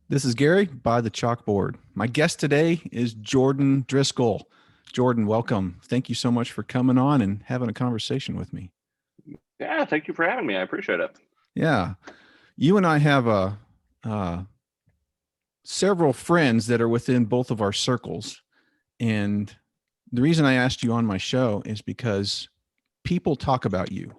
This is Gary by the chalkboard. My guest today is Jordan Driskell. Jordan, welcome. Thank you so much for coming on and having a conversation with me. Yeah, thank you for having me. I appreciate it. Yeah, you and I have several friends that are within both of our circles, and the reason I asked you on my show is because people talk about you.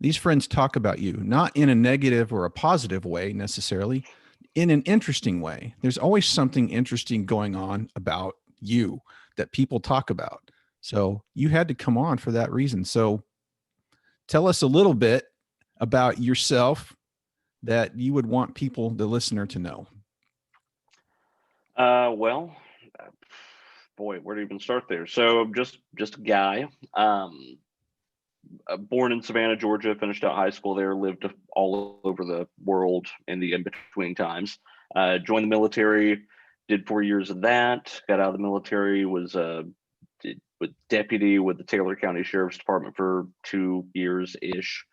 These friends talk about you, not in a negative or a positive way necessarily, in an interesting way. There's always something interesting going on about you that people talk about. So you had to come on for that reason. So tell us a little bit about yourself that you would want people, the listener, to know. Well, uh, boy, where to even start there? So just a guy, born in Savannah, Georgia, finished out high school there, lived all over the world in the in-between times. Joined the military, did 4 years of that, got out of the military, was with deputy with the Taylor County Sheriff's Department for 2 years-ish.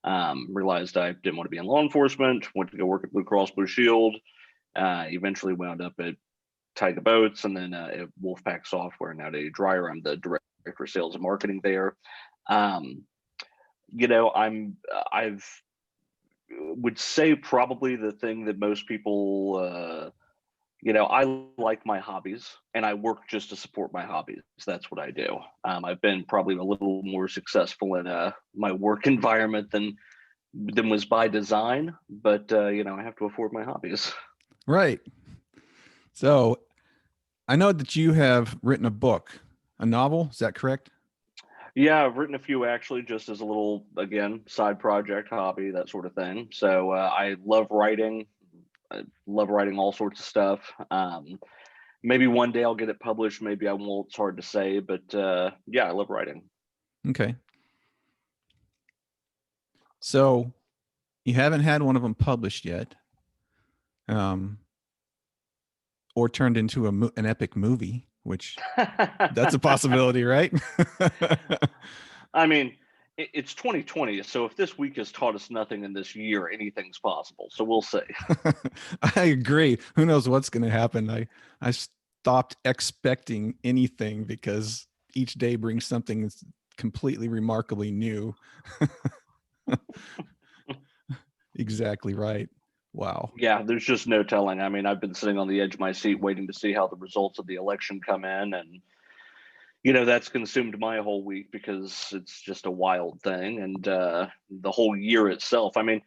Realized I didn't want to be in law enforcement, went to go work at Blue Cross Blue Shield. Eventually wound up at Tiger Boats and then at Wolfpack Software, now at Dryer. I'm the director of sales and marketing there. Um, I've would say probably the thing that most people, I like my hobbies and I work just to support my hobbies. That's what I do. I've been probably a little more successful in my work environment than was by design, but I have to afford my hobbies. Right. So I know that you have written a book, a novel. Is that correct? Yeah, I've written a few actually, just as a little, again, side project, hobby, that sort of thing. So I love writing. I love writing all sorts of stuff. Maybe one day I'll get it published. Maybe I won't. It's hard to say, but yeah, I love writing. Okay. So you haven't had one of them published yet, um, or turned into an epic movie, which that's a possibility, right? I mean, it's 2020, so if this week has taught us nothing in this year, anything's possible. So we'll see. I agree. Who knows what's going to happen? I stopped expecting anything because each day brings something that's completely remarkably new. Exactly right. Wow. Yeah, there's just no telling. I mean, I've been sitting on the edge of my seat waiting to see how the results of the election come in, and that's consumed my whole week because it's just a wild thing, and the whole year itself. I mean,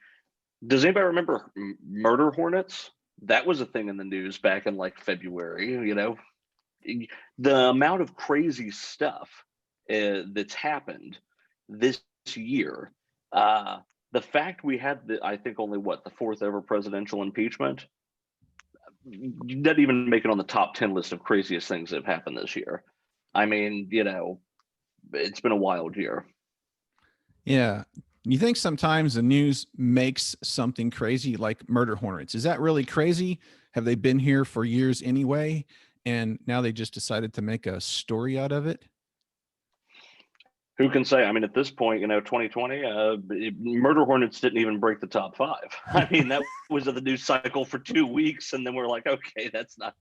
does anybody remember murder hornets? That was a thing in the news back in like February. The amount of crazy stuff that's happened this year. Uh, the fact we had I think only the fourth ever presidential impeachment doesn't even make it on the top 10 list of craziest things that have happened this year. I mean, it's been a wild year. Yeah. You think sometimes the news makes something crazy like murder hornets. Is that really crazy? Have they been here for years anyway? And now they just decided to make a story out of it? Who can say? I mean, at this point, 2020, murder hornets didn't even break the top five. I mean, that was the news cycle for 2 weeks, and then we're like, okay, that's not,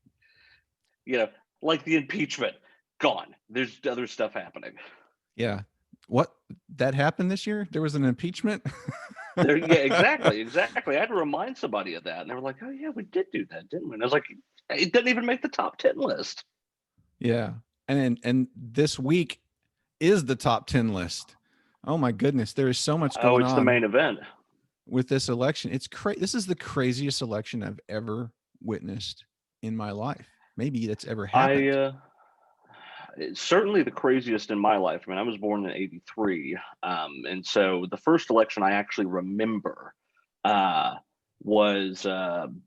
like the impeachment, gone. There's other stuff happening. Yeah. What that happened this year? There was an impeachment? There, yeah, exactly. I had to remind somebody of that, and they were like, "Oh yeah, we did do that, didn't we?" And I was like, "It didn't even make the top 10 list." Yeah. And this week is the top 10 list. Oh my goodness, there is so much Oh, going it's the on main event. with this election. It's crazy. This is the craziest election I've ever witnessed in my life. Maybe that's ever I happened. It's certainly the craziest in my life. I mean, I was born in '83, and so the first election I actually remember uh, was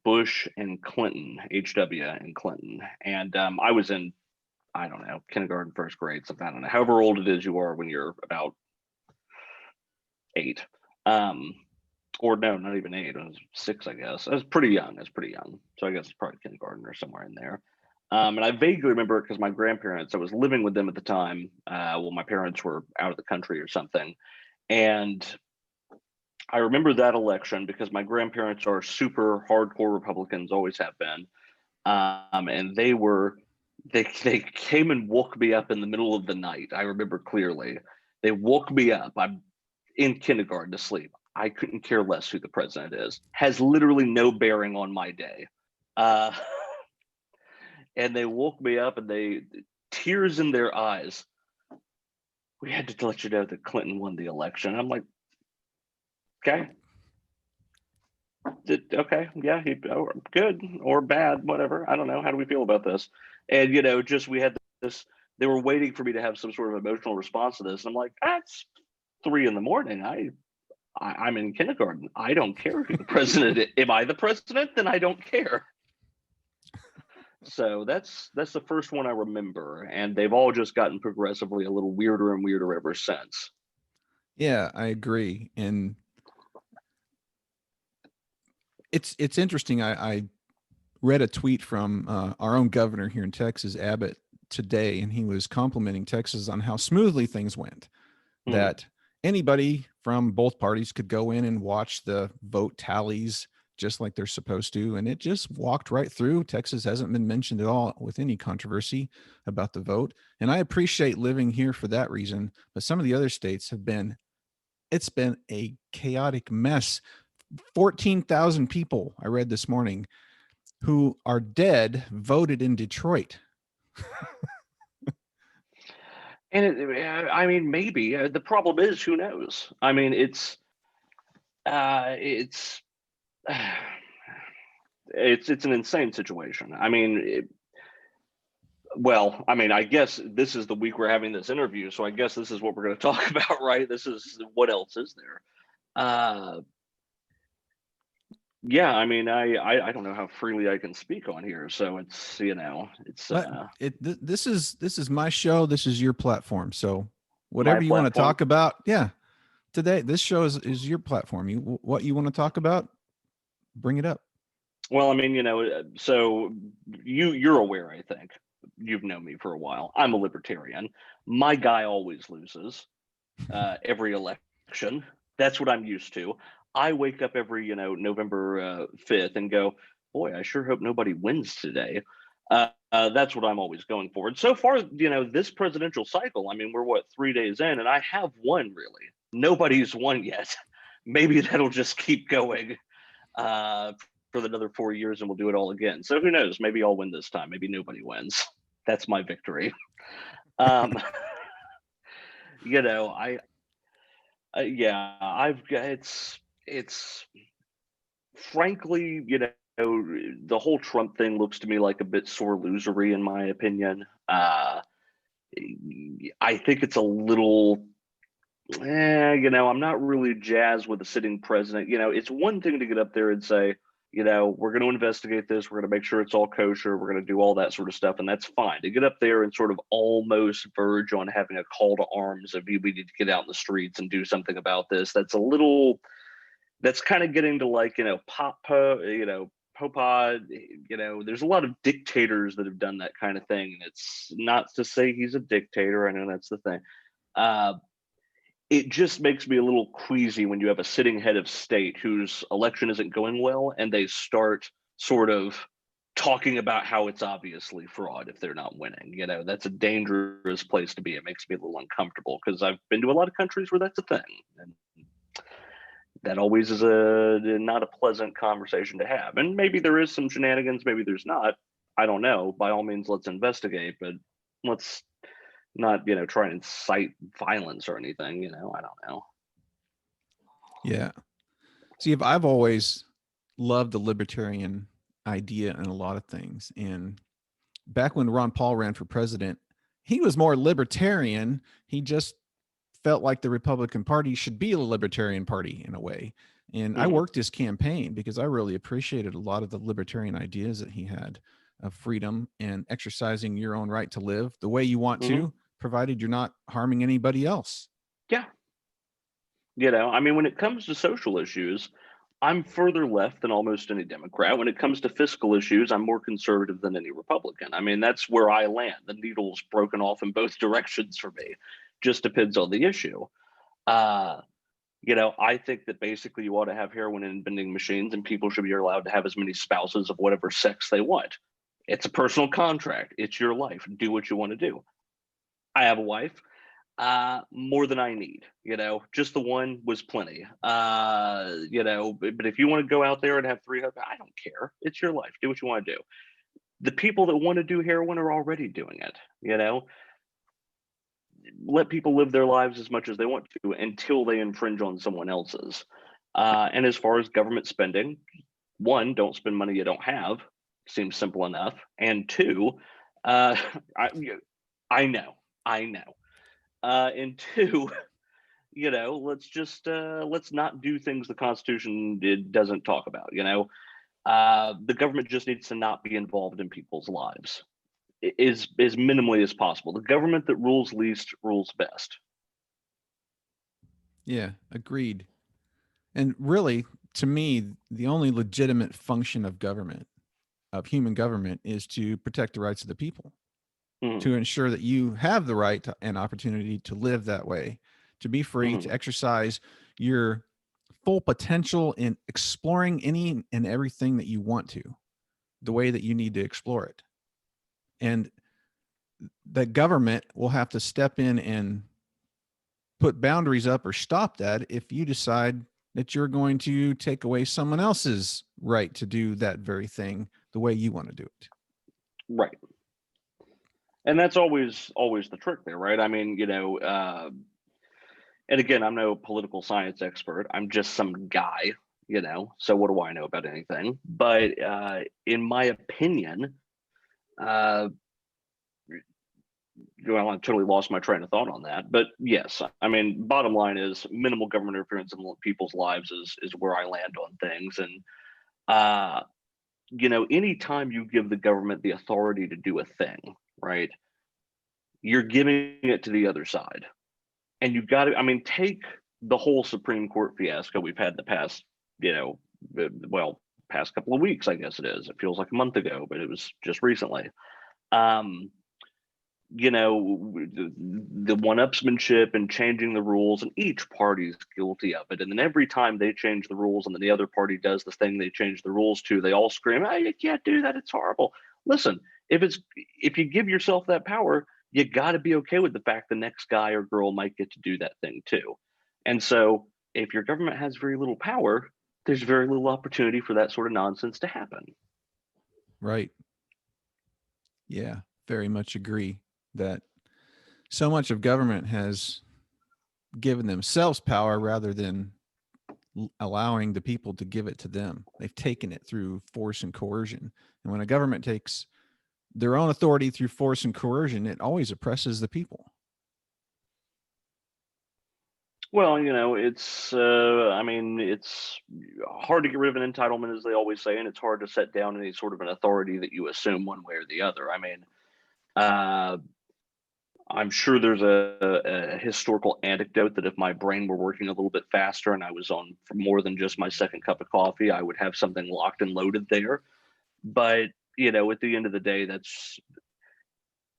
Bush and Clinton, HW and Clinton, and I was in, I don't know, kindergarten, first grade, something. I don't know, however old it is you are when you're about 8. Um, or no, not even 8. I was 6, I guess. I was pretty young. So I guess it's probably kindergarten or somewhere in there. And I vaguely remember it because my grandparents, I was living with them at the time. Well, my parents were out of the country or something. And I remember that election because my grandparents are super hardcore Republicans, always have been. And they came and woke me up in the middle of the night. I remember clearly. They woke me up. I'm in kindergarten asleep. I couldn't care less who the president is. Has literally no bearing on my day. Uh, and they woke me up and they tears in their eyes. We had to let you know that Clinton won the election. I'm like, okay. Okay, yeah, good or bad, whatever. I don't know. How do we feel about this? And just we had this. They were waiting for me to have some sort of emotional response to this. And I'm like, it's 3 a.m. I'm in kindergarten. I don't care who the president is. Am I the president? Then I don't care. So that's the first one I remember, and they've all just gotten progressively a little weirder and weirder ever since. Yeah, I agree. And it's interesting. I read a tweet from our own governor here in Texas, Abbott, today, and he was complimenting Texas on how smoothly things went. That anybody from both parties could go in and watch the vote tallies just like they're supposed to, and it just walked right through. Texas hasn't been mentioned at all with any controversy about the vote, and I appreciate living here for that reason. But some of the other states it's been a chaotic mess. 14,000 people, I read this morning, who are dead voted in Detroit. And I mean, maybe the problem is, who knows? I mean, it's it's an insane situation. I mean, I guess this is the week we're having this interview, so I guess this is what we're going to talk about, right? This is what else is there? Yeah, I mean, I don't know how freely I can speak on here, so it's This is my show. This is your platform. So whatever my you want to platform. talk about, yeah. Today, this show is your platform. What you want to talk about, bring it up. Well, I mean, so you're aware, I think. You've known me for a while. I'm a libertarian. My guy always loses every election. That's what I'm used to. I wake up every, November 5th and go, boy, I sure hope nobody wins today. That's what I'm always going for. And so far, this presidential cycle, I mean, we're 3 days in, and I have won, really. Nobody's won yet. Maybe that'll just keep going for another 4 years and we'll do it all again. So who knows? Maybe I'll win this time. Maybe nobody wins. That's my victory. Yeah, I've got it's frankly, the whole Trump thing looks to me like a bit sore losery in my opinion. I think it's a little I'm not really jazzed with the sitting president. It's one thing to get up there and say, we're going to investigate this. We're going to make sure it's all kosher. We're going to do all that sort of stuff. And that's fine. To get up there and sort of almost verge on having a call to arms of we need to get out in the streets and do something about this. That's kind of getting to like, Popad, there's a lot of dictators that have done that kind of thing. And it's not to say he's a dictator. I know that's the thing. It just makes me a little queasy when you have a sitting head of state whose election isn't going well and they start sort of talking about how it's obviously fraud if they're not winning. That's a dangerous place to be. It makes me a little uncomfortable because I've been to a lot of countries where that's a thing. And that always is not a pleasant conversation to have. And maybe there is some shenanigans, maybe there's not. I don't know. By all means, let's investigate, but let's not try and incite violence or anything. I don't know. Yeah. See, if I've always loved the libertarian idea in a lot of things, and back when Ron Paul ran for president, he was more libertarian. He just felt like the Republican Party should be a libertarian party in a way. And I worked his campaign because I really appreciated a lot of the libertarian ideas that he had of freedom and exercising your own right to live the way you want to, provided you're not harming anybody else. Yeah. I mean, when it comes to social issues, I'm further left than almost any Democrat. When it comes to fiscal issues, I'm more conservative than any Republican. I mean, that's where I land. The needle's broken off in both directions for me. Just depends on the issue. I think that basically you ought to have heroin and vending machines, and people should be allowed to have as many spouses of whatever sex they want. It's a personal contract. It's your life. Do what you want to do. I have a wife, more than I need, just the one was plenty. But if you want to go out there and have three husbands, I don't care. It's your life. Do what you want to do. The people that want to do heroin are already doing it. Let people live their lives as much as they want to until they infringe on someone else's. And as far as government spending, one, don't spend money you don't have. Seems simple enough. And two, I know. And two, let's not do things the Constitution doesn't talk about. The government just needs to not be involved in people's lives, is as minimally as possible. The government that rules least rules best. Yeah, agreed. And really, to me, the only legitimate function of government, of human government, is to protect the rights of the people, to ensure that you have the right and opportunity to live that way, to be free, to exercise your full potential in exploring any and everything that you want to, the way that you need to explore it. And the government will have to step in and put boundaries up or stop that if you decide that you're going to take away someone else's right to do that very thing the way you want to do it. Right. And that's always the trick there, right? I mean, and again, I'm no political science expert. I'm just some guy, so what do I know about anything? But in my opinion, well, I totally lost my train of thought on that. But yes, I mean, bottom line is minimal government interference in people's lives is where I land on things. And, anytime you give the government the authority to do a thing, right, you're giving it to the other side. And you've got to, take the whole Supreme Court fiasco we've had the past, past couple of weeks, I guess it is. It feels like a month ago, but it was just recently. The one-upsmanship and changing the rules, and each party's guilty of it. And then every time they change the rules and then the other party does the thing they change the rules to, they all scream, "Oh, you can't do that. It's horrible." Listen, if you give yourself that power, you got to be okay with the fact the next guy or girl might get to do that thing too. And so if your government has very little power, there's very little opportunity for that sort of nonsense to happen. Right. Yeah, very much agree that so much of government has given themselves power rather than allowing the people to give it to them. They've taken it through force and coercion. And when a government takes their own authority through force and coercion, it always oppresses the people. Well, it's it's hard to get rid of an entitlement, as they always say, and it's hard to set down any sort of an authority that you assume one way or the other. I'm sure there's a historical anecdote that if my brain were working a little bit faster and I was on for more than just my second cup of coffee, I would have something locked and loaded there. But, at the end of the day, that's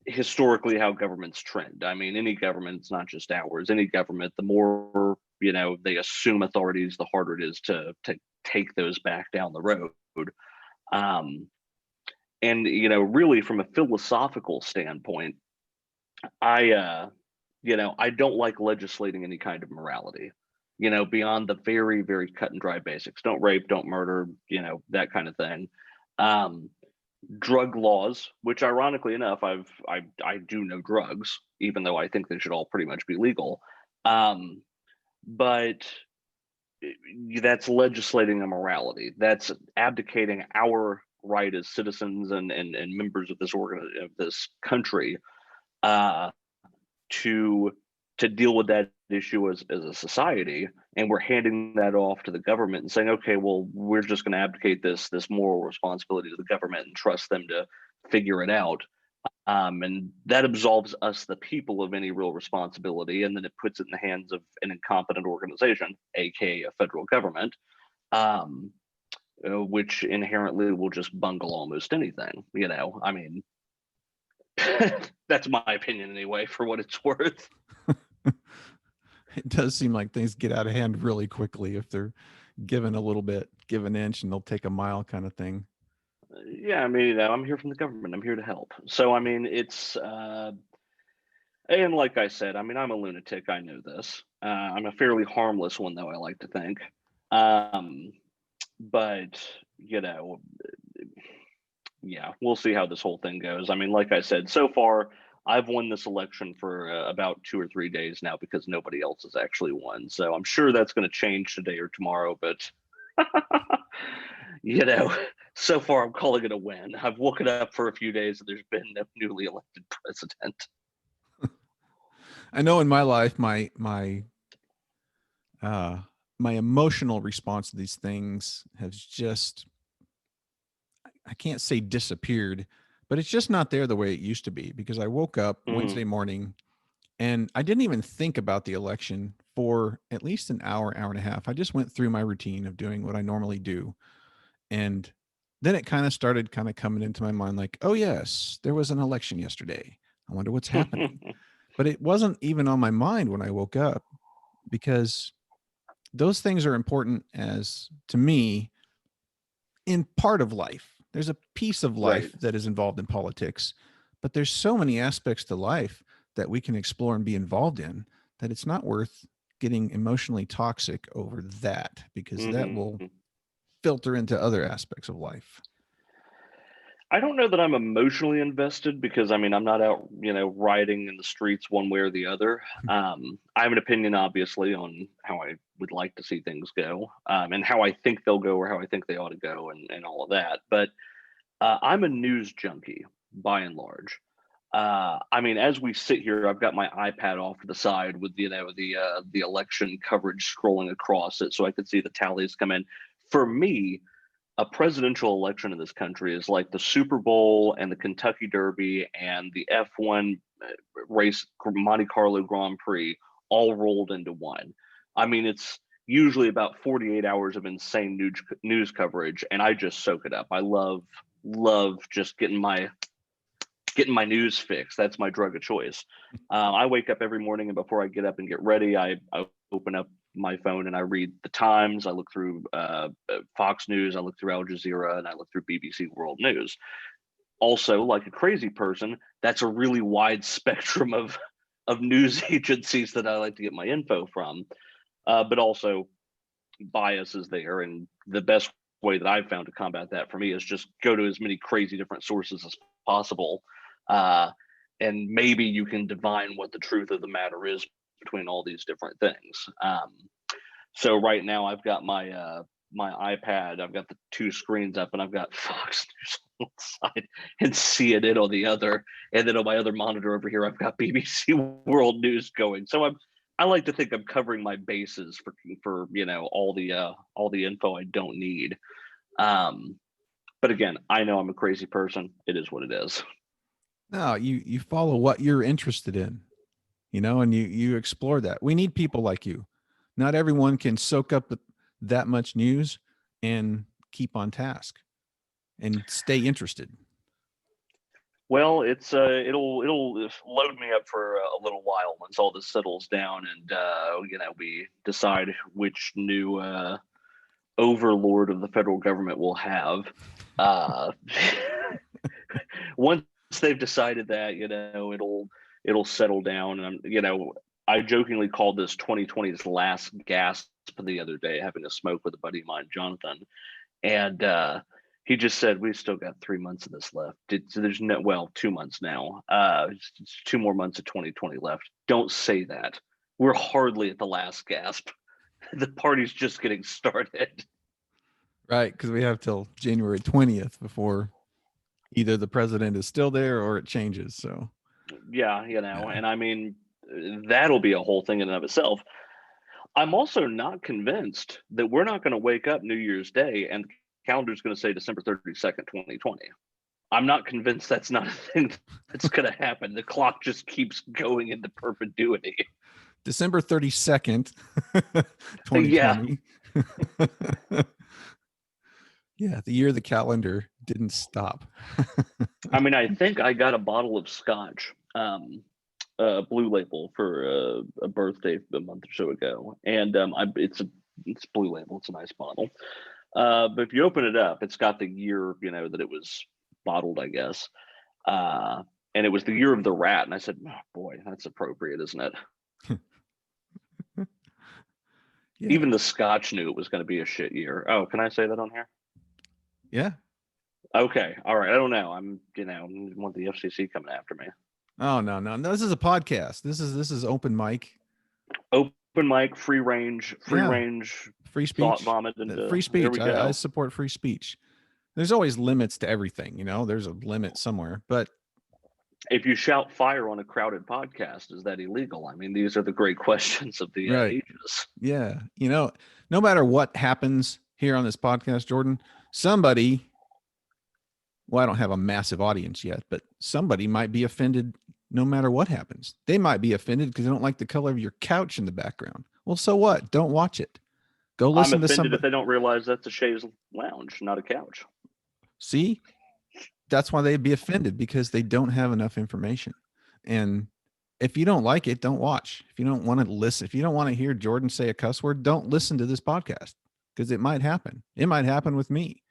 historically how governments trend. Any government, it's not just ours, any government, the more, they assume authorities, the harder it is to take those back down the road. And, really from a philosophical standpoint, I don't like legislating any kind of morality, beyond the very, very cut and dry basics. Don't rape, don't murder, that kind of thing. Drug laws, which ironically enough, I do know drugs, even though I think they should all pretty much be legal. But that's legislating a morality. That's abdicating our right as citizens and members of this country to deal with that issue as a society, and we're handing that off to the government and saying, okay, well, we're just going to abdicate this moral responsibility to the government and trust them to figure it out. And that absolves us, the people, of any real responsibility, and then it puts it in the hands of an incompetent organization, aka a federal government, which inherently will just bungle almost anything. That's my opinion anyway, for what it's worth. It does seem like things get out of hand really quickly if they're given a little bit, give an inch and they'll take a mile kind of thing. Yeah, I mean, I'm here from the government. I'm here to help. So, I mean, it's and like I said, I mean, I'm a lunatic. I know this. I'm a fairly harmless one, though, I like to think. Um, but you know, yeah, we'll see how this whole thing goes. I mean, like I said, so far I've won this election for about 2 or 3 days now because nobody else has actually won. So I'm sure that's going to change today or tomorrow. But you know, so far I'm calling it a win. I've woken up for a few days and there's been no newly elected president. I know in my life, uh, my emotional response to these things has just, I can't say disappeared, but it's just not there the way it used to be, because I woke up Wednesday morning and I didn't even think about the election for at least an hour, hour and a half. I just went through my routine of doing what I normally do. And then it kind of started kind of coming into my mind like, oh, yes, there was an election yesterday. I wonder what's happening. But it wasn't even on my mind when I woke up, because those things are important as to me in part of life. There's a piece of life Right. that is involved in politics, but there's so many aspects to life that we can explore and be involved in that it's not worth getting emotionally toxic over that, because that will Hmm. filter into other aspects of life. I don't know that I'm emotionally invested because I mean I'm not out, rioting in the streets one way or the other. I have an opinion, obviously, on how I would like to see things go, and how I think they'll go or how I think they ought to go, and all of that. But I'm a news junkie by and large. I mean, as we sit here, I've got my iPad off to the side with the election coverage scrolling across it, so I could see the tallies come in. For me, a presidential election in this country is like the Super Bowl and the Kentucky Derby and the F1 race, Monte Carlo Grand Prix, all rolled into one. I mean, it's usually about 48 hours of insane news coverage, and I just soak it up. I love just getting my news fix. That's my drug of choice. I wake up every morning, and before I get up and get ready, I open up my phone and I read the Times. I look through Fox News. I look through Al Jazeera, and I look through BBC World News. Also, like a crazy person, that's a really wide spectrum of news agencies that I like to get my info from. But also, bias is there, and the best way that I've found to combat that for me is just go to as many crazy different sources as possible, uh, and maybe you can divine what the truth of the matter is between all these different things. So right now I've got my iPad. I've got the two screens up, and I've got Fox News on one side and CNN on the other, and then on my other monitor over here I've got BBC World News going. So I like to think I'm covering my bases for all the info I don't need. Um, but again, I know I'm a crazy person. It is what it is. No, you follow what you're interested in, and you explore that. We need people like you. Not everyone can soak up that much news and keep on task and stay interested. Well, it'll load me up for a little while once all this settles down, and we decide which new overlord of the federal government we'll have. Uh, Once they've decided that, it'll settle down, and I jokingly called this 2020's last gasp the other day, having a smoke with a buddy of mine, Jonathan, and he just said we've still got 3 months of this left. So there's no, well, 2 months now. It's 2 more months of 2020 left. Don't say that. We're hardly at the last gasp. The party's just getting started. Right, because we have till January 20th before either the president is still there or it changes. So Yeah, yeah. and I mean, that'll be a whole thing in and of itself. I'm also not convinced that we're not going to wake up New Year's Day and the calendar's going to say December 32nd, 2020. I'm not convinced that's not a thing that's going to happen. The clock just keeps going into perpetuity. December 32nd, Yeah. 2020. Yeah, the year the calendar didn't stop. I mean, I think I got a bottle of scotch Blue Label for a birthday a month or so ago, and it's Blue Label. It's a nice bottle. But if you open it up, it's got the year, that it was bottled, I guess. And it was the year of the rat. And I said, oh, boy, that's appropriate, isn't it? Yeah. Even the Scotch knew it was going to be a shit year. Oh, can I say that on here? Yeah. Okay. All right. I don't know. I want the FCC coming after me. Oh, no. This is a podcast. This is open mic. Open mic, free range, free speech, thought vomit, and free speech. There we go. I support free speech. There's always limits to everything, there's a limit somewhere, but if you shout fire on a crowded podcast, is that illegal? I mean, these are the great questions of the ages. Yeah. No matter what happens here on this podcast, Jordan, somebody, well, I don't have a massive audience yet, but somebody might be offended no matter what happens. They might be offended because they don't like the color of your couch in the background. Well, so what? Don't watch it. Go listen to somebody. I'm offended if they don't realize that's a chaise lounge, not a couch. See? That's why they'd be offended, because they don't have enough information. And if you don't like it, don't watch. If you don't want to listen, if you don't want to hear Jordan say a cuss word, don't listen to this podcast, because it might happen. It might happen with me.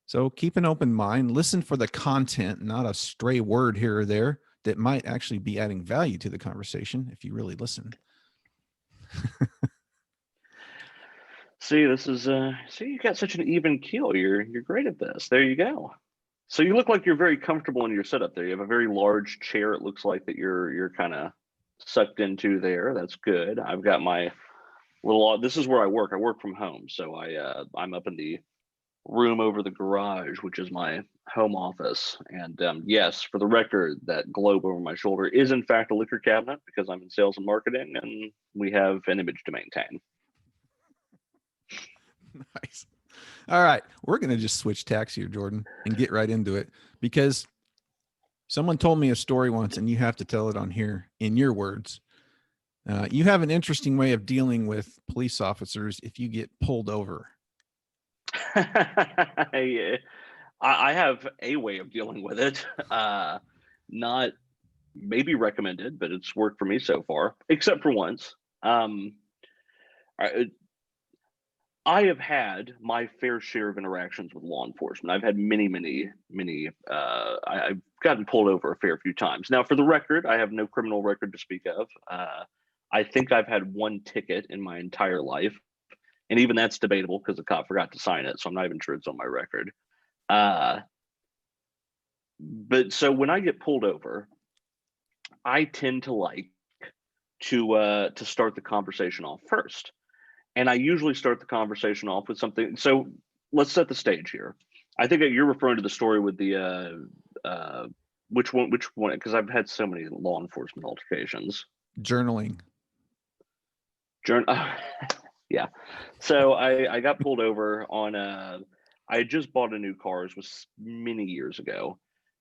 So keep an open mind, listen for the content, not a stray word here or there that might actually be adding value to the conversation if you really listen. See, this is you got such an even keel. You're great at this. There you go. So you look like you're very comfortable in your setup there. You have a very large chair. It looks like that you're kind of sucked into there. That's good. I've got my this is where I work. I work from home. So I'm up in the room over the garage, which is my home office. And yes, for the record, that globe over my shoulder is in fact a liquor cabinet, because I'm in sales and marketing and we have an image to maintain. Nice. All right. We're going to just switch tacks here, Jordan, and get right into it, because someone told me a story once, and you have to tell it on here in your words. You have an interesting way of dealing with police officers if you get pulled over. Yeah. I have a way of dealing with it. Not maybe recommended, but it's worked for me so far, except for once. I have had my fair share of interactions with law enforcement. I've had many. I've gotten pulled over a fair few times. Now, for the record, I have no criminal record to speak of. I think I've had one ticket in my entire life, and even that's debatable because the cop forgot to sign it, so I'm not even sure it's on my record. But so when I get pulled over, I tend to like to start the conversation off first. And I usually start the conversation off with something. So let's set the stage here. I think you're referring to the story with the which one? Because I've had so many law enforcement altercations. Journaling. Yeah. So I got pulled over on I had just bought a new car. It was many years ago,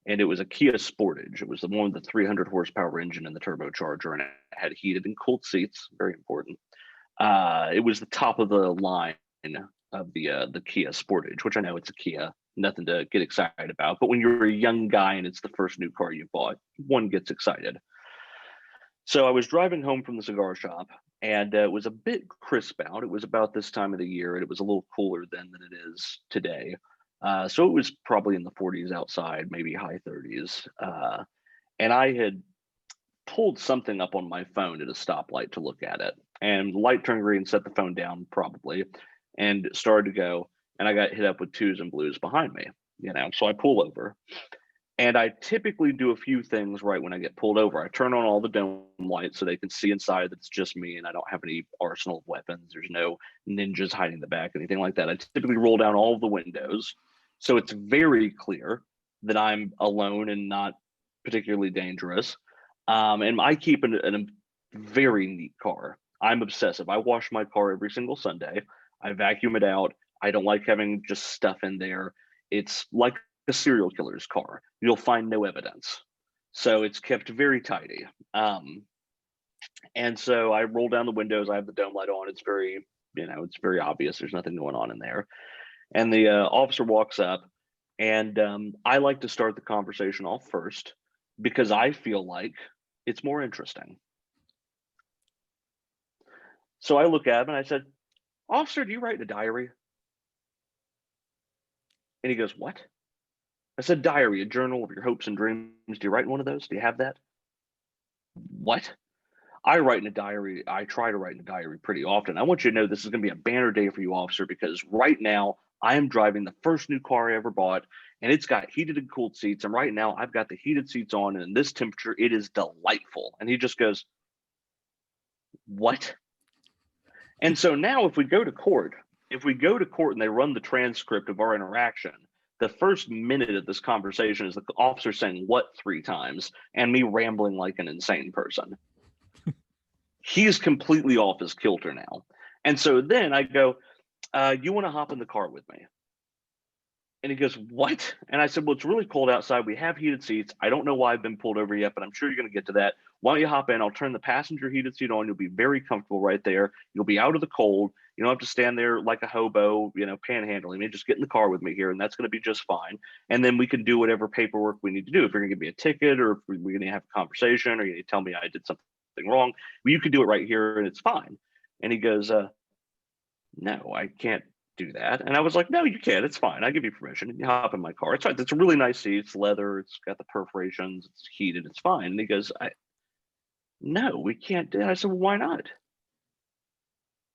and it was a Kia Sportage. It was the one with the 300 horsepower engine and the turbocharger, and it had heated and cooled seats. Very important. It was the top of the line of the Kia Sportage, which I know it's a Kia, nothing to get excited about. But when you're a young guy and it's the first new car you bought, one gets excited. So I was driving home from the cigar shop, and it was a bit crisp out. It was about this time of the year, and it was a little cooler then than it is today. So it was probably in the 40s outside, maybe high 30s. And I had pulled something up on my phone at a stoplight to look at it, and the light turned green, set the phone down probably, and started to go, and I got hit up with twos and blues behind me, so I pull over, and I typically do a few things right when I get pulled over. I turn on all the dome lights so they can see inside that it's just me and I don't have any arsenal of weapons. There's no ninjas hiding in the back, anything like that. I typically roll down all of the windows so it's very clear that I'm alone and not particularly dangerous. And I keep a very neat car. I'm obsessive. I wash my car every single Sunday. I vacuum it out. I don't like having just stuff in there. It's like a serial killer's car. You'll find no evidence. So it's kept very tidy. And so I roll down the windows. I have the dome light on. It's very, it's very obvious. There's nothing going on in there. And the officer walks up, and I like to start the conversation off first, because I feel like It's more interesting. So I look at him and I said, "Officer, do you write in a diary?" And he goes, "What?" I said, "Diary, a journal of your hopes and dreams. Do you write in one of those? Do you have that?" "What?" "I write in a diary. I try to write in a diary pretty often. I want you to know this is going to be a banner day for you, officer, because right now I am driving the first new car I ever bought, and it's got heated and cooled seats. And right now I've got the heated seats on, and in this temperature, it is delightful." And he just goes, "What?" And so now if we go to court, and they run the transcript of our interaction, the first minute of this conversation is the officer saying "what" 3 times and me rambling like an insane person. He's completely off his kilter now. And so then I go, "You want to hop in the car with me?" And he goes, "What?" And I said, "Well, it's really cold outside. We have heated seats. I don't know why I've been pulled over yet, but I'm sure you're going to get to that. Why don't you hop in? I'll turn the passenger heated seat on. You'll be very comfortable right there. You'll be out of the cold. You don't have to stand there like a hobo, panhandling me. Just get in the car with me here, and that's going to be just fine. And then we can do whatever paperwork we need to do. If you're going to give me a ticket, or if we're going to have a conversation, or you tell me I did something wrong, well, you can do it right here, and it's fine." And he goes, "No, I can't do that." And I was like, "No, you can. It's fine. I give you permission. You hop in my car. It's fine. It's a really nice seat. It's leather. It's got the perforations. It's heated. It's fine." And he goes, "No, we can't do that." I said, "Well, why not?"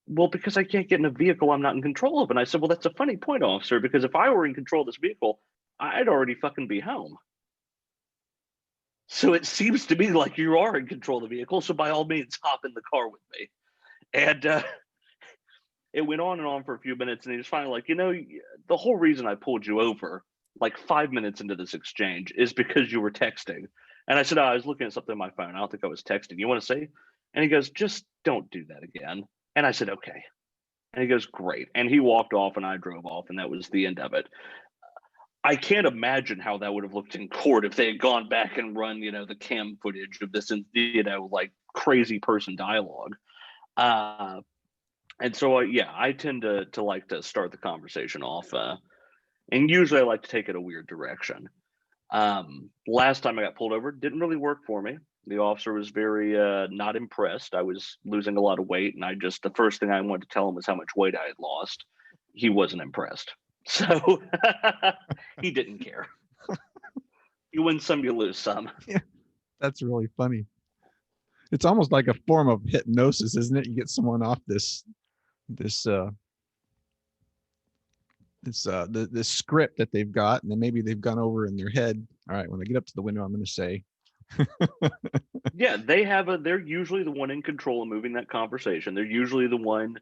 "Well, because I can't get in a vehicle I'm not in control of." And I said, "Well, that's a funny point, officer, because if I were in control of this vehicle, I'd already fucking be home. So it seems to me like you are in control of the vehicle. So by all means, hop in the car with me." And it went on and on for a few minutes, and he was finally like, "The whole reason I pulled you over like 5 minutes into this exchange is because you were texting." And I said, "Oh, I was looking at something on my phone. I don't think I was texting. You want to see?" And he goes, "Just don't do that again." And I said, "Okay." And he goes, "Great." And he walked off, and I drove off, and that was the end of it. I can't imagine how that would have looked in court if they had gone back and run, the cam footage of this, like crazy person dialogue. Uh, and so, yeah, I tend to like to start the conversation off, and usually I like to take it a weird direction. Last time I got pulled over, didn't really work for me. The officer was very not impressed. I was losing a lot of weight, and the first thing I wanted to tell him was how much weight I had lost. He wasn't impressed, so he didn't care. You win some, you lose some. Yeah, that's really funny. It's almost like a form of hypnosis, isn't it? You get someone off this script that they've got, and then maybe they've gone over in their head. All right, when I get up to the window, I'm going to say. Yeah, they're usually the one in control of moving that conversation. They're usually the one,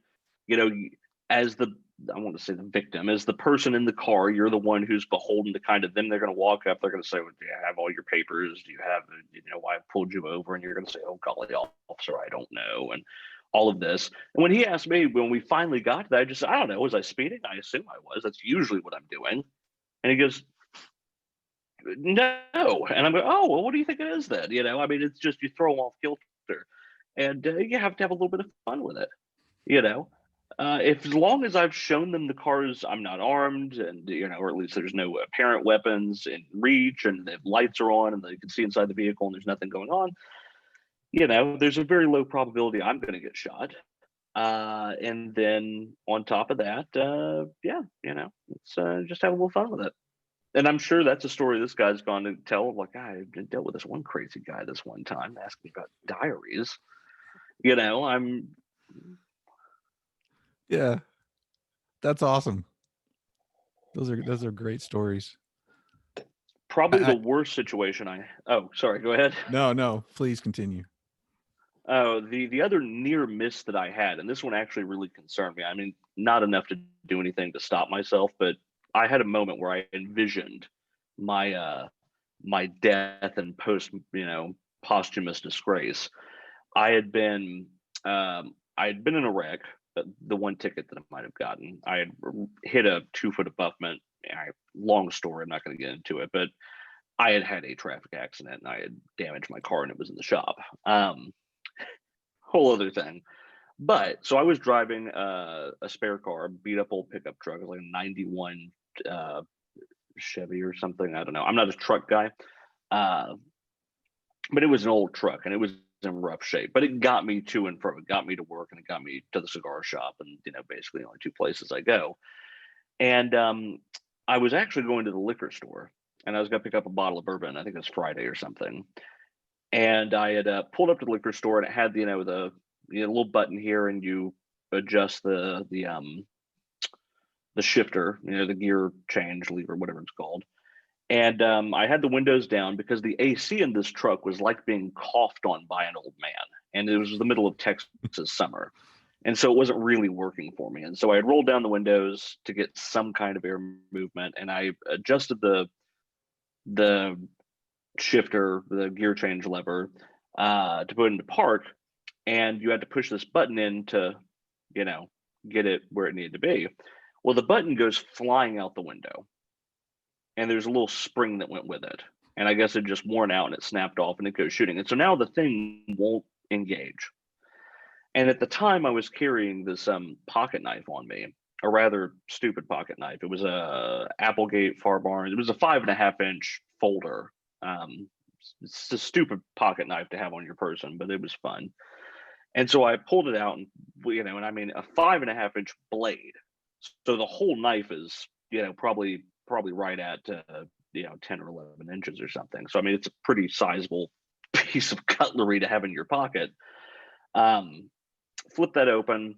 as I want to say the victim, as the person in the car, you're the one who's beholden to kind of them. They're going to walk up, they're going to say, "Well, do you have all your papers? Do you have, why I pulled you over?" And you're going to say, "Oh, golly, officer, I don't know." And all of this. And when he asked me, when we finally got to that, I just said, "I don't know. Was I speeding? I assume I was. That's usually what I'm doing." And he goes, "No." And I'm like, "Oh, well, what do you think it is then?" I mean, it's just you throw them off kilter, and you have to have a little bit of fun with it. You know, if as long as I've shown them the cars, I'm not armed, and or at least there's no apparent weapons in reach, and the lights are on, and they can see inside the vehicle, and therethere's nothing going on. There's a very low probability I'm going to get shot. And then on top of that, yeah, let's just have a little fun with it. And I'm sure that's a story this guy's gone to tell. Like, I dealt with this one crazy guy this one time asking me about diaries. I'm Yeah, that's awesome. Those are great stories. probably the worst situation oh, sorry, go ahead. No, please continue. Oh, the other near miss that I had, and this one actually really concerned me. I mean, not enough to do anything to stop myself, but I had a moment where I envisioned my death and posthumous disgrace. I had been in a wreck. The one ticket that I might have gotten, I had hit a 2-foot abutment. Long story. I'm not going to get into it, but I had a traffic accident and I had damaged my car and it was in the shop. Whole other thing. But so I was driving a spare car, beat up old pickup truck, like a 91 Chevy or something. I don't know. I'm not a truck guy. but it was an old truck and it was in rough shape, but it got me to and from. It got me to work and it got me to the cigar shop, and basically the only two places I go. And I was actually going to the liquor store, and I was going to pick up a bottle of bourbon. I think it was Friday or something. And I had pulled up to the liquor store, and it had the little button here, and you adjust the shifter, the gear change lever, whatever it's called. And I had the windows down because the AC in this truck was like being coughed on by an old man, and it was the middle of Texas summer. And so it wasn't really working for me. And so I had rolled down the windows to get some kind of air movement, and I adjusted the shifter, the gear change lever, to put it into park. And you had to push this button in to, get it where it needed to be. Well, the button goes flying out the window, and there's a little spring that went with it. And I guess it just worn out and it snapped off and it goes shooting. And so now the thing won't engage. And at the time, I was carrying this pocket knife on me, a rather stupid pocket knife. It was a Applegate Far Barn. It was a 5.5-inch folder. It's a stupid pocket knife to have on your person, but it was fun. And so I pulled it out, and and I mean a 5.5-inch blade. So the whole knife is probably right at 10 or 11 inches or something. So I mean it's a pretty sizable piece of cutlery to have in your pocket. Flip that open,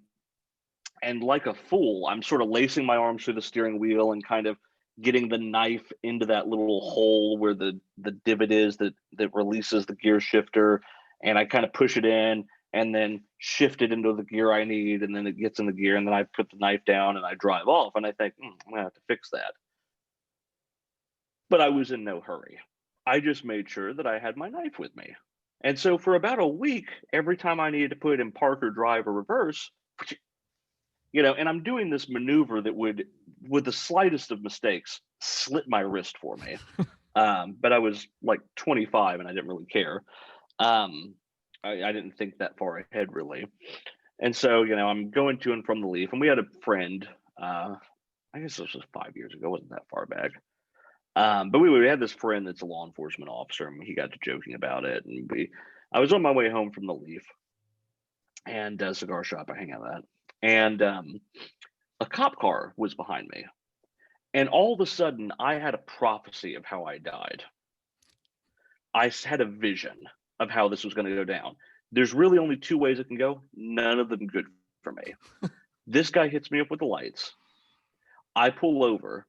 and like a fool, I'm sort of lacing my arms through the steering wheel and kind of getting the knife into that little hole where the divot is that releases the gear shifter, and I kind of push it in and then shift it into the gear I need, and then it gets in the gear, and then I put the knife down and I drive off, and I think, I'm gonna have to fix that. But I was in no hurry. I just made sure that I had my knife with me. And so for about a week, every time I needed to put it in park or drive or reverse, and I'm doing this maneuver that would, with the slightest of mistakes, slit my wrist for me. But I was like 25 and I didn't really care. I didn't think that far ahead, really. And so, I'm going to and from the Leaf, and we had a friend, I guess this was 5 years ago, wasn't that far back. But we had this friend that's a law enforcement officer, and he got to joking about it. And I was on my way home from the Leaf and a cigar shop I hang out at, and a cop car was behind me. And all of a sudden, I had a prophecy of how I died. I had a vision of how this was going to go down. There's really only two ways it can go. None of them good for me. This guy hits me up with the lights. I pull over,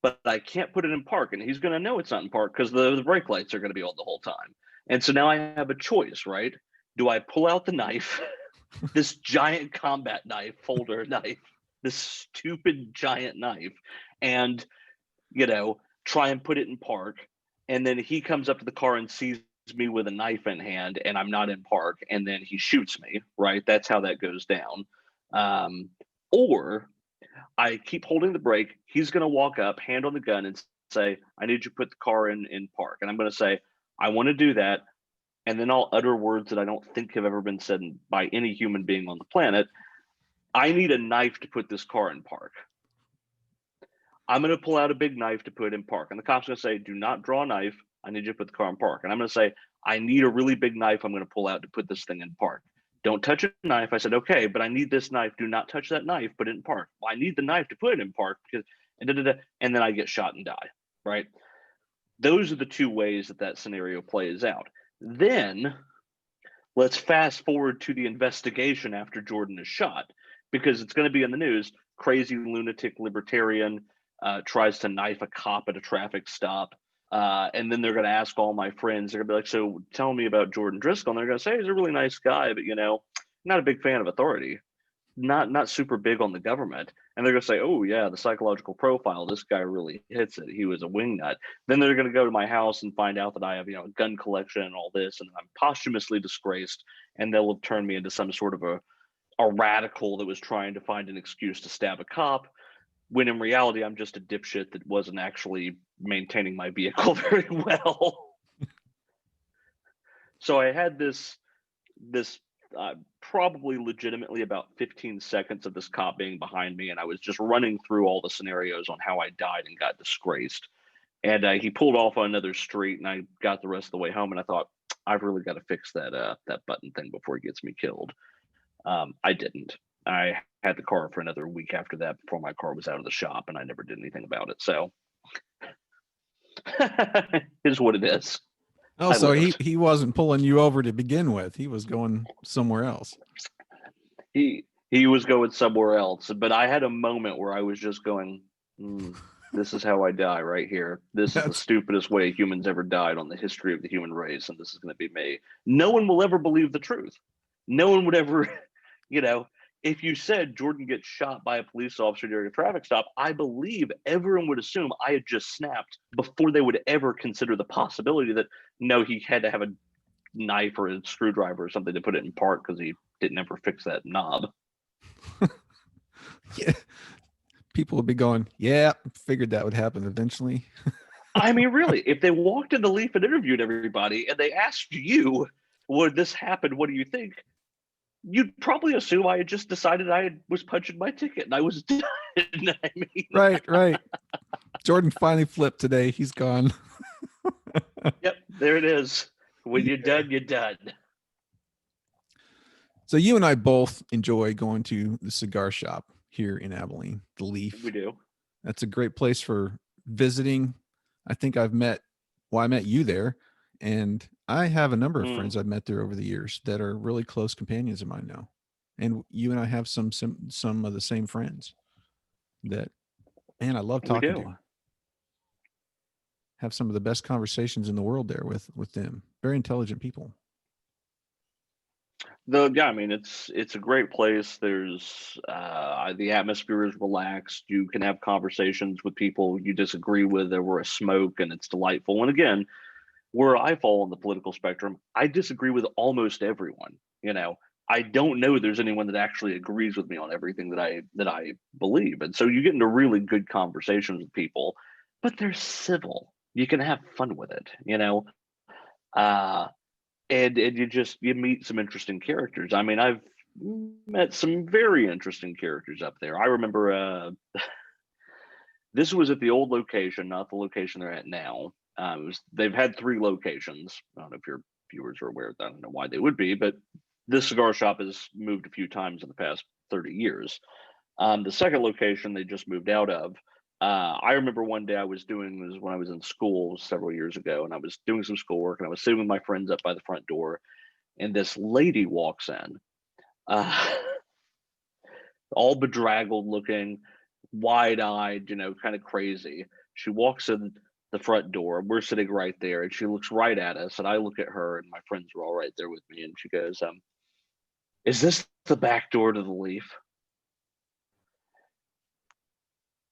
but I can't put it in park, and he's going to know it's not in park because the brake lights are going to be on the whole time. And so now I have a choice, right? Do I pull out the knife, this giant combat knife, folder knife, this stupid giant knife, and, try and put it in park, and then he comes up to the car and sees me with a knife in hand, and I'm not in park, and then he shoots me, right? That's how that goes down. Or I keep holding the brake. He's going to walk up, hand on the gun, and say, I need you to put the car in park. And I'm going to say, I want to do that. And then I'll utter words that I don't think have ever been said by any human being on the planet. I need a knife to put this car in park. I'm going to pull out a big knife to put in park. And the cop's going to say, do not draw a knife. I need you to put the car in park. And I'm going to say, I need a really big knife I'm going to pull out to put this thing in park. Don't touch a knife. I said, okay, but I need this knife. Do not touch that knife. Put it in park. Well, I need the knife to put it in park because, and then I get shot and die, right? Those are the two ways that scenario plays out. Then let's fast forward to the investigation after Jordan is shot, because it's going to be in the news. Crazy lunatic libertarian tries to knife a cop at a traffic stop. And then they're going to ask all my friends, they're going to be like, so tell me about Jordan Driskell. And they're going to say, he's a really nice guy, but, not a big fan of authority, not super big on the government. And they're going to say, oh, yeah, the psychological profile, this guy really hits it. He was a wingnut. Then they're going to go to my house and find out that I have, a gun collection and all this, and I'm posthumously disgraced. And they'll have turned me into some sort of a radical that was trying to find an excuse to stab a cop, when in reality, I'm just a dipshit that wasn't actually maintaining my vehicle very well. So I had this probably legitimately about 15 seconds of this cop being behind me, and I was just running through all the scenarios on how I died and got disgraced. And he pulled off on another street, and I got the rest of the way home, and I thought, I've really got to fix that button thing before it gets me killed. I didn't. I had the car for another week after that before my car was out of the shop, and I never did anything about it. So is what it is. Oh, so he wasn't pulling you over to begin with. He was going somewhere else. He was going somewhere else. But I had a moment where I was just going, this is how I die right here. This is the stupidest way humans ever died on the history of the human race, and this is going to be me. No one will ever believe the truth. No one would ever, if you said Jordan gets shot by a police officer during a traffic stop, I believe everyone would assume I had just snapped before they would ever consider the possibility that, no, he had to have a knife or a screwdriver or something to put it in park because he didn't ever fix that knob. Yeah. People would be going, yeah, figured that would happen eventually. I mean, really, if they walked into Leaf and interviewed everybody and they asked you, would this happen? What do you think? You'd probably assume I had just decided I was punching my ticket and I was done. I mean, Right. Jordan finally flipped today. He's gone. Yep, there it is. When you're done, you're done. So you and I both enjoy going to the cigar shop here in Abilene, the Leaf. We do. That's a great place for visiting. I think I met you there, and I have a number of friends I've met there over the years that are really close companions of mine now. And you and I have some of the same friends that, man, I love talking to. Have some of the best conversations in the world there with them. Very intelligent people. I mean, it's a great place. There's the atmosphere is relaxed. You can have conversations with people you disagree with over a smoke, and it's delightful. And again, where I fall on the political spectrum, I disagree with almost everyone. I don't know there's anyone that actually agrees with me on everything that I believe. And so you get into really good conversations with people, but they're civil. You can have fun with it, and you meet some interesting characters. I mean, I've met some very interesting characters up there. I remember this was at the old location, not the location they're at now. They've had 3 locations. I don't know if your viewers are aware of that. I don't know why they would be, but this cigar shop has moved a few times in the past 30 years. The second location they just moved out of. I remember one day I was doing this when I was in school several years ago, and I was doing some schoolwork, and I was sitting with my friends up by the front door, and this lady walks in, all bedraggled looking, wide-eyed, kind of crazy. She walks in the front door. We're sitting right there, and she looks right at us, and I look at her, and my friends were all right there with me, and she goes, "Is this the back door to the Leaf?"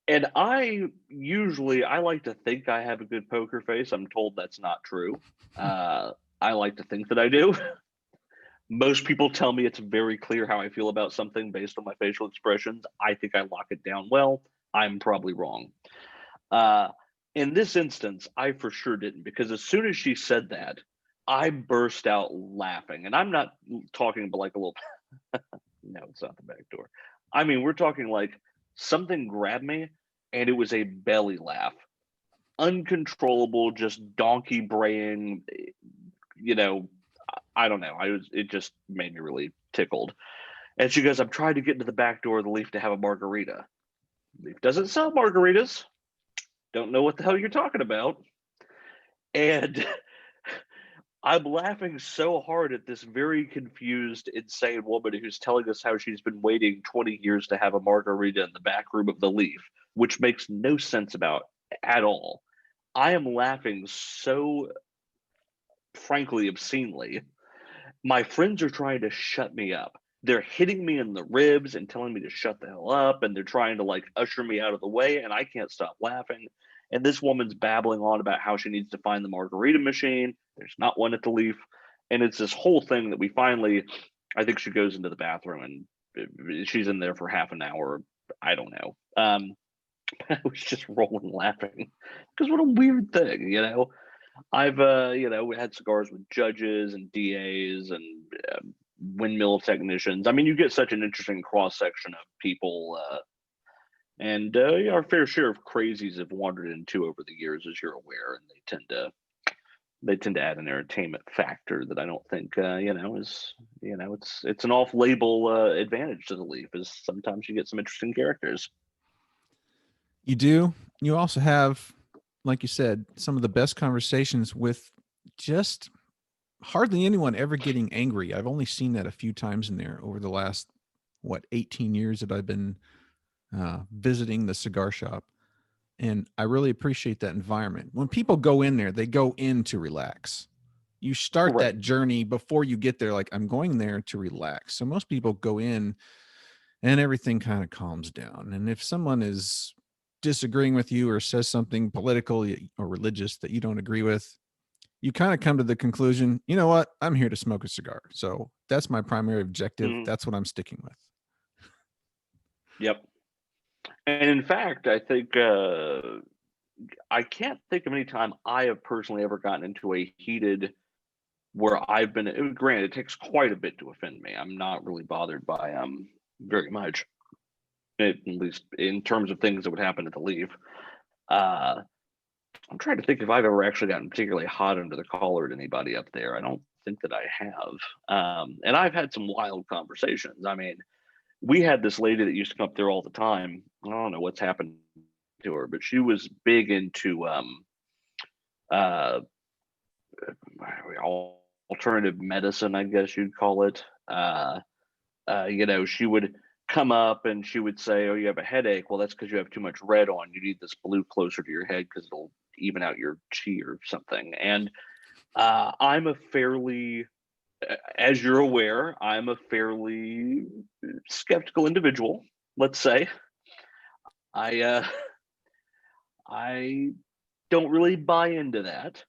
And I like to think I have a good poker face. I'm told that's not true. I like to think that I do. Most people tell me it's very clear how I feel about something based on my facial expressions. I think I lock it down well. I'm probably wrong. In this instance, I for sure didn't, because as soon as she said that, I burst out laughing. And I'm not talking about like a little, no, it's not the back door. I mean, we're talking like something grabbed me, and it was a belly laugh, uncontrollable, just donkey braying. I don't know. It just made me really tickled. And she goes, "I'm trying to get into the back door of the Leaf to have a margarita. Leaf doesn't sell margaritas. Don't know what the hell you're talking about." And I'm laughing so hard at this very confused, insane woman who's telling us how she's been waiting 20 years to have a margarita in the back room of the Leaf, which makes no sense at all. I am laughing so, frankly, obscenely. My friends are trying to shut me up. They're hitting me in the ribs and telling me to shut the hell up, and they're trying to like usher me out of the way, and I can't stop laughing. And this woman's babbling on about how she needs to find the margarita machine. There's not one at the Leaf. And it's this whole thing that we finally, I think she goes into the bathroom and she's in there for half an hour. I don't know. I was just rolling laughing because what a weird thing, I've, we had cigars with judges and DAs and windmill technicians. I mean, you get such an interesting cross section of people. And our fair share of crazies have wandered into over the years, as you're aware, and they tend to they tend to add an entertainment factor that I don't think is it's an off-label advantage to the Leaf, is sometimes you get some interesting characters. You do. You also have, like you said, some of the best conversations with just hardly anyone ever getting angry. I've only seen that a few times in there over the last 18 years that I've been visiting the cigar shop. And I really appreciate that environment. When people go in there, they go in to relax. You start that journey before you get there. Like, I'm going there to relax. So most people go in and everything kind of calms down. And if someone is disagreeing with you or says something political or religious that you don't agree with, you kind of come to the conclusion, you know what? I'm here to smoke a cigar. So that's my primary objective. Mm-hmm. That's what I'm sticking with. Yep. And in fact, I think I can't think of any time I have personally ever gotten into a heated where I've been. Granted, it takes quite a bit to offend me. I'm not really bothered by very much, at least in terms of things that would happen at the Leaf. I'm trying to think if I've ever actually gotten particularly hot under the collar at anybody up there. I don't think that I have. And I've had some wild conversations. I mean, we had this lady that used to come up there all the time. I don't know what's happened to her, but she was big into alternative medicine, I guess you'd call it. She would come up and she would say, "Oh, you have a headache. Well, that's because you have too much red on. You need this blue closer to your head because it'll even out your chi or something." And I'm a fairly, as you're aware, I'm a fairly skeptical individual. Let's say I don't really buy into that.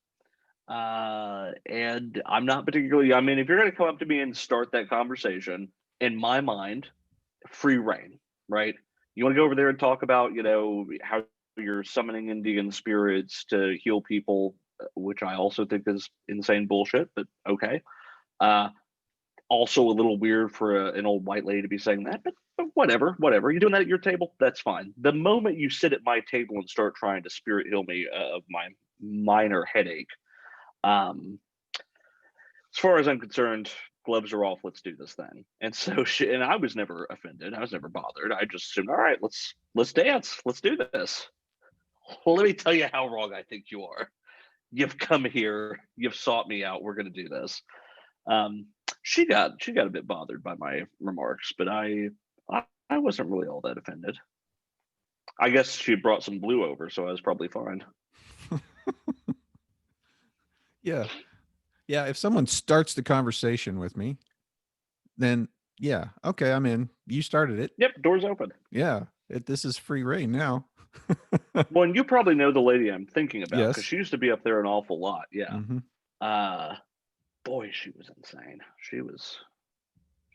And I'm not particularly, I mean, if you're going to come up to me and start that conversation, in my mind, free reign, right? You want to go over there and talk about, how you're summoning Indian spirits to heal people, which I also think is insane bullshit, but okay. Also a little weird for an old white lady to be saying that, but whatever. You're doing that at your table, that's fine. The moment you sit at my table and start trying to spirit heal me of my minor headache, as far as I'm concerned, gloves are off. Let's do this then. And so and I was never offended. I was never bothered. I just assumed, all right, let's dance. Let's do this. Well, let me tell you how wrong I think you are. You've come here. You've sought me out. We're going to do this. She got a bit bothered by my remarks, but I wasn't really all that offended. I guess she brought some blue over, so I was probably fine. Yeah. If someone starts the conversation with me, then yeah, okay, I'm in. You started it. Yep, door's open. Yeah, this is free reign now. Well, and you probably know the lady I'm thinking about, because Yes. she used to be up there an awful lot. Yeah. Mm-hmm. Boy, she was insane. She was,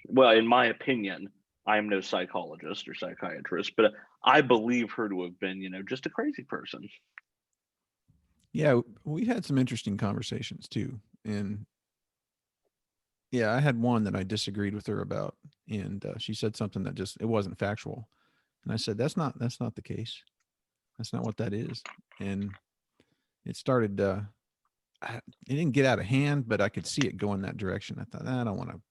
well, in my opinion, I am no psychologist or psychiatrist, but I believe her to have been, just a crazy person. Yeah, we had some interesting conversations too. And yeah, I had one that I disagreed with her about, and she said something that it wasn't factual. And I said, that's not the case. That's not what that is. And it started, it didn't get out of hand, but I could see it go in that direction. I thought, I don't want to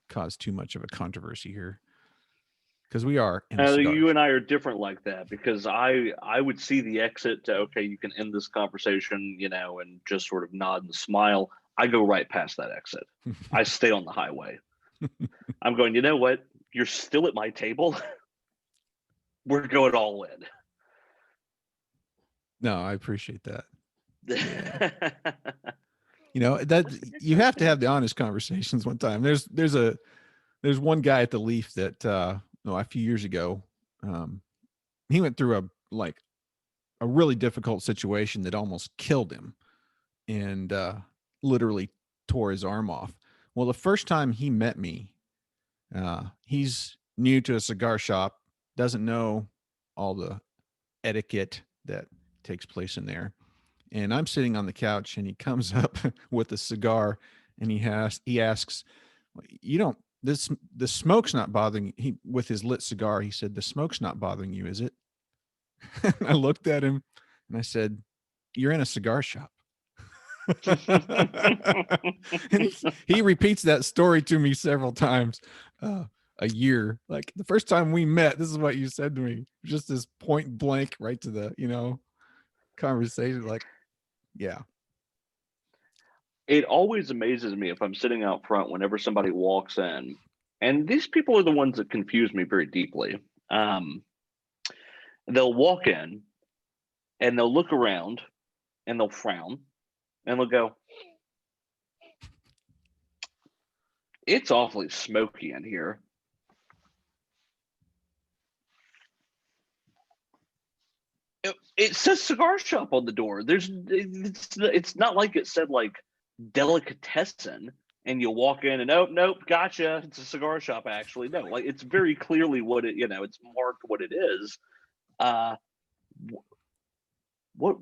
cause too much of a controversy here, because we are in a cigar. You and I are different like that, because I would see the exit to, okay, you can end this conversation, and just sort of nod and smile. I go right past that exit. I stay on the highway. I'm going, you know what? You're still at my table. We're going all in. No, I appreciate that. Yeah. That you have to have the honest conversations one time. There's one guy at the Leaf that a few years ago, he went through a really difficult situation that almost killed him, and literally tore his arm off. Well, the first time he met me, he's new to a cigar shop, doesn't know all the etiquette that takes place in there. And I'm sitting on the couch, and he comes up with a cigar, and he asks, the smoke's not bothering you. With his lit cigar, he said, the smoke's not bothering you, is it? I looked at him and I said, you're in a cigar shop. And he repeats that story to me several times a year. Like the first time we met, this is what you said to me. Just this point blank, right to the, conversation. Like, yeah. It always amazes me if I'm sitting out front whenever somebody walks in, and these people are the ones that confuse me very deeply. They'll walk in and they'll look around and they'll frown and they'll go, "It's awfully smoky in here." It says cigar shop on the door. It's not like it said like delicatessen and you walk in and nope, gotcha, it's a cigar shop. Actually, no, like it's very clearly what it, it's marked what it is. uh what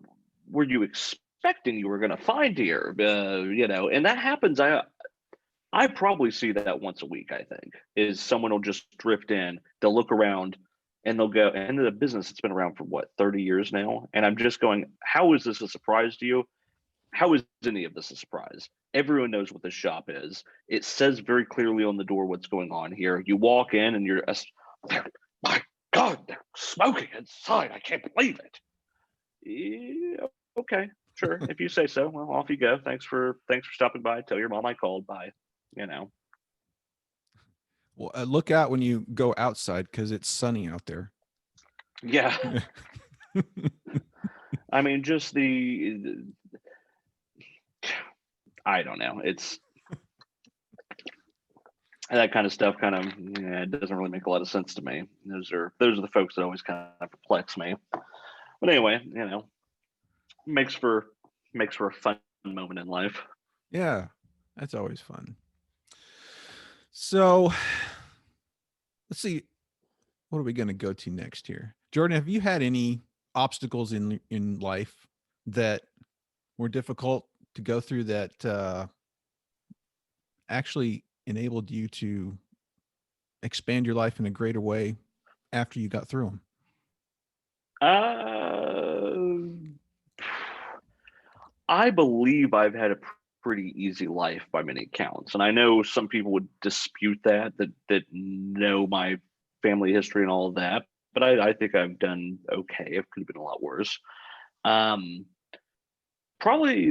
were you expecting you were going to find here? And that happens. I probably see that once a week. I think is someone will just drift in, they'll look around, and they'll go into the business that's been around for what, 30 years now, and I'm just going, how is this a surprise to you? How is any of this a surprise? Everyone knows what this shop is. It says very clearly on the door what's going on here. You walk in and you're, my God, they're smoking inside. I can't believe it. Yeah, okay, sure. If you say so. Well, off you go. Thanks for stopping by. Tell your mom I called. Bye. Well, look out when you go outside because it's sunny out there. Yeah. I mean, just I don't know. It's that kind of stuff. Kind of, it doesn't really make a lot of sense to me. Those are the folks that always kind of perplex me. But anyway, makes for a fun moment in life. Yeah, that's always fun. So let's see, what are we going to go to next here? Jordan, have you had any obstacles in life that were difficult to go through that actually enabled you to expand your life in a greater way after you got through them? I believe I've had a pretty easy life by many accounts, and I know some people would dispute that know my family history and all of that, but I think I've done okay. It could have been a lot worse. Probably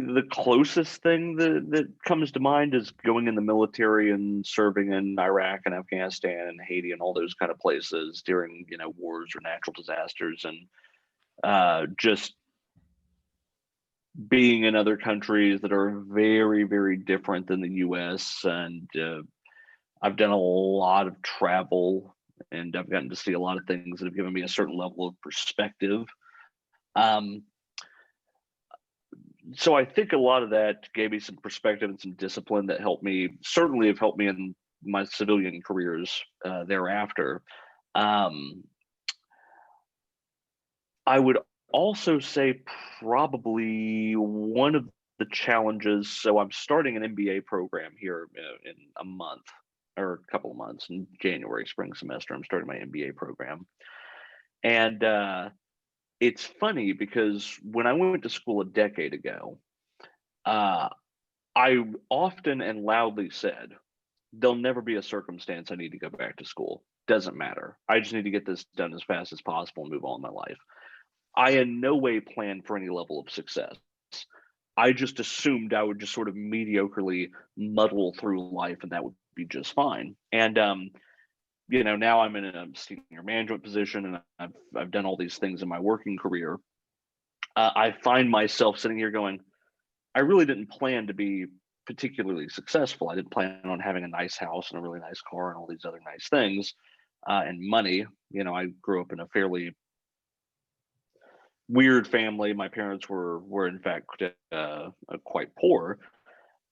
the closest thing that comes to mind is going in the military and serving in Iraq and Afghanistan and Haiti and all those kind of places during wars or natural disasters, and just being in other countries that are very, very different than the US. And I've done a lot of travel and I've gotten to see a lot of things that have given me a certain level of perspective. So I think a lot of that gave me some perspective and some discipline that certainly have helped me in my civilian careers thereafter. I would also say probably one of the challenges. So I'm starting an MBA program here in a month or a couple of months in January, spring semester. I'm starting my MBA program. And it's funny because when I went to school a decade ago, I often and loudly said, there'll never be a circumstance I need to go back to school. Doesn't matter. I just need to get this done as fast as possible and move on in my life. I in no way planned for any level of success. I just assumed I would just sort of mediocrely muddle through life and that would be just fine. And now I'm in a senior management position and I've done all these things in my working career. I find myself sitting here going, I really didn't plan to be particularly successful. I didn't plan on having a nice house and a really nice car and all these other nice things and money. I grew up in a fairly weird family. My parents were in fact quite poor,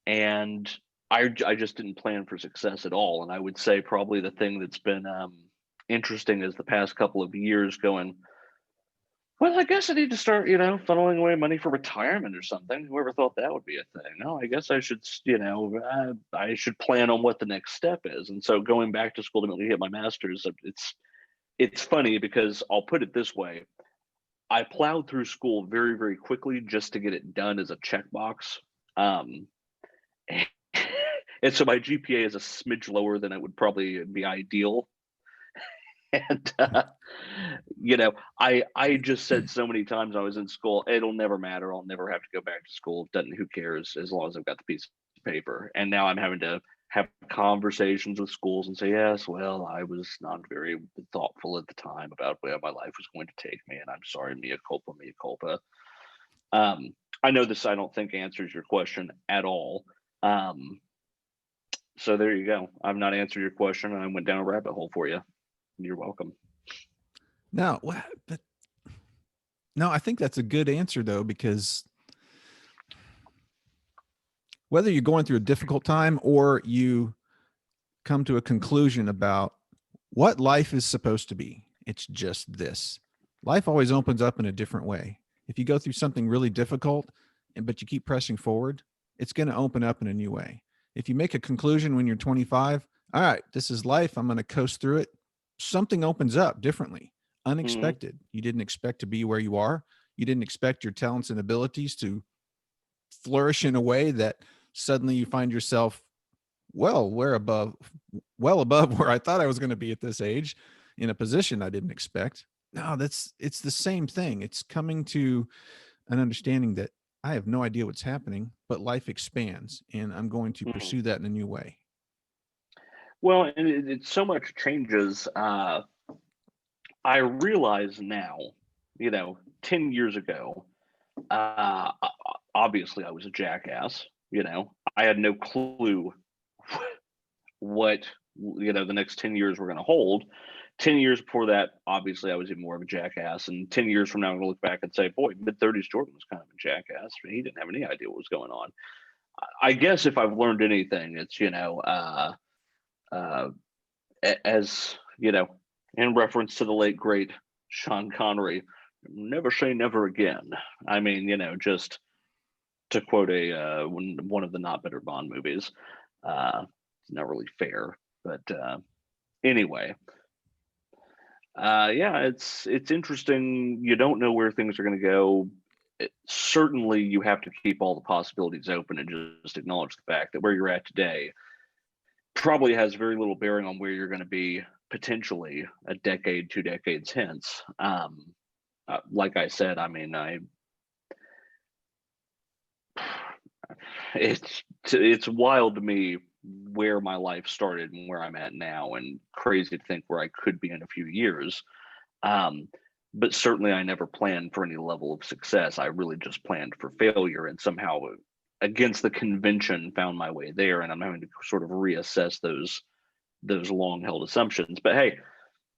and I just didn't plan for success at all. And I would say probably the thing that's been interesting is the past couple of years going, well, I guess I need to start, funneling away money for retirement or something. Whoever thought that would be a thing? No, I guess I should, I should plan on what the next step is. And so going back to school to immediately hit my master's, it's funny because I'll put it this way. I plowed through school very, very quickly just to get it done as a checkbox. Um, and so my GPA is a smidge lower than it would probably be ideal. And I just said so many times I was in school, it'll never matter. I'll never have to go back to school. Doesn't, who cares, as long as I've got the piece of paper. And now I'm having to have conversations with schools and say, yes, well, I was not very thoughtful at the time about where my life was going to take me, and I'm sorry, mea culpa, mea culpa. I know this, I don't think, answers your question at all. So there you go. I've not answered your question, and I went down a rabbit hole for you. You're welcome. No, but no, I think that's a good answer though, because whether you're going through a difficult time or you come to a conclusion about what life is supposed to be, it's just this. Life always opens up in a different way. If you go through something really difficult, but you keep pressing forward, it's going to open up in a new way. If you make a conclusion when you're 25, all right, this is life, I'm going to coast through it, something opens up differently, unexpected. Mm-hmm. You didn't expect to be where you are. You didn't expect your talents and abilities to flourish in a way that suddenly you find yourself well above where I thought I was going to be at this age, in a position I didn't expect. No, it's the same thing. It's coming to an understanding that I have no idea what's happening, but life expands, and I'm going to pursue that in a new way. Well, and it so much changes. I realize now, 10 years ago, obviously I was a jackass. I had no clue what the next 10 years were going to hold. 10 years before that, obviously I was even more of a jackass, and 10 years from now I'm going to look back and say, boy, mid-30s Jordan was kind of a jackass. He didn't have any idea what was going on. I guess if I've learned anything, it's as in reference to the late great Sean Connery, never say never again. I mean, just to quote one of the not better Bond movies. It's not really fair, but anyway, yeah, it's interesting. You don't know where things are going to go. Certainly, you have to keep all the possibilities open and just acknowledge the fact that where you're at today probably has very little bearing on where you're going to be potentially a decade, 2 decades hence. Like I said, I mean, it's wild to me where my life started and where I'm at now, and crazy to think where I could be in a few years. But certainly I never planned for any level of success. I really just planned for failure, and somehow against the convention found my way there, and I'm having to sort of reassess those long held assumptions. But hey,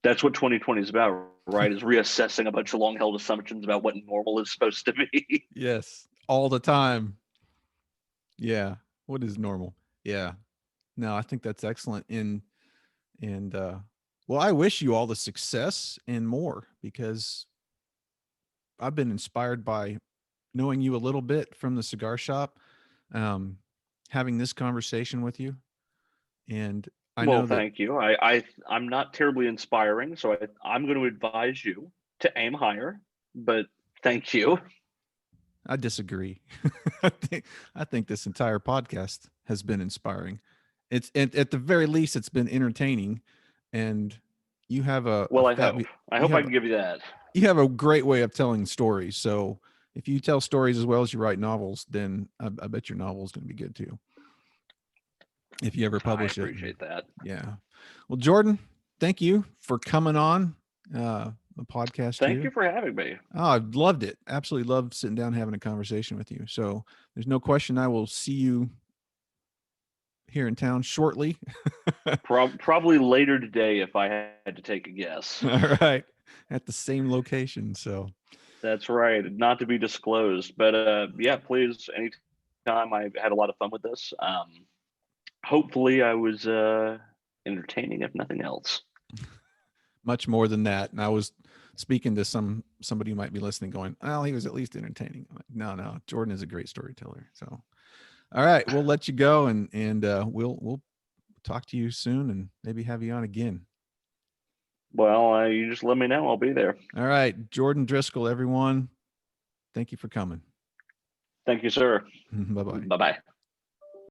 that's what 2020 is about, right? Is reassessing a bunch of long held assumptions about what normal is supposed to be. Yes, all the time. Yeah. What is normal? Yeah. No, I think that's excellent. Well, I wish you all the success and more, because I've been inspired by knowing you a little bit from the cigar shop, having this conversation with you. And I know that. Thank you. I'm not terribly inspiring, so I'm going to advise you to aim higher, but thank you. I disagree. I think this entire podcast has been inspiring. It's at the very least, it's been entertaining, and you have a I hope I can give you that. You have a great way of telling stories. So if you tell stories as well as you write novels, then I bet your novel is going to be good too, if you ever publish it. I appreciate that. Yeah. Well, Jordan, thank you for coming on the podcast. Thank you for having me. Oh, I've loved it. Absolutely loved sitting down and having a conversation with you. So there's no question I will see you here in town shortly. Probably later today, if I had to take a guess. All right. At the same location. So that's right. Not to be disclosed, but yeah, please, anytime. I've had a lot of fun with this. Hopefully I was entertaining, if nothing else. Much more than that. And I was speaking to somebody who might be listening going, well, he was at least entertaining. I'm like, no, Jordan is a great storyteller. So, all right, we'll let you go, and we'll talk to you soon and maybe have you on again. Well, you just let me know. I'll be there. All right. Jordan Driskell, everyone. Thank you for coming. Thank you, sir. Bye bye. Bye bye.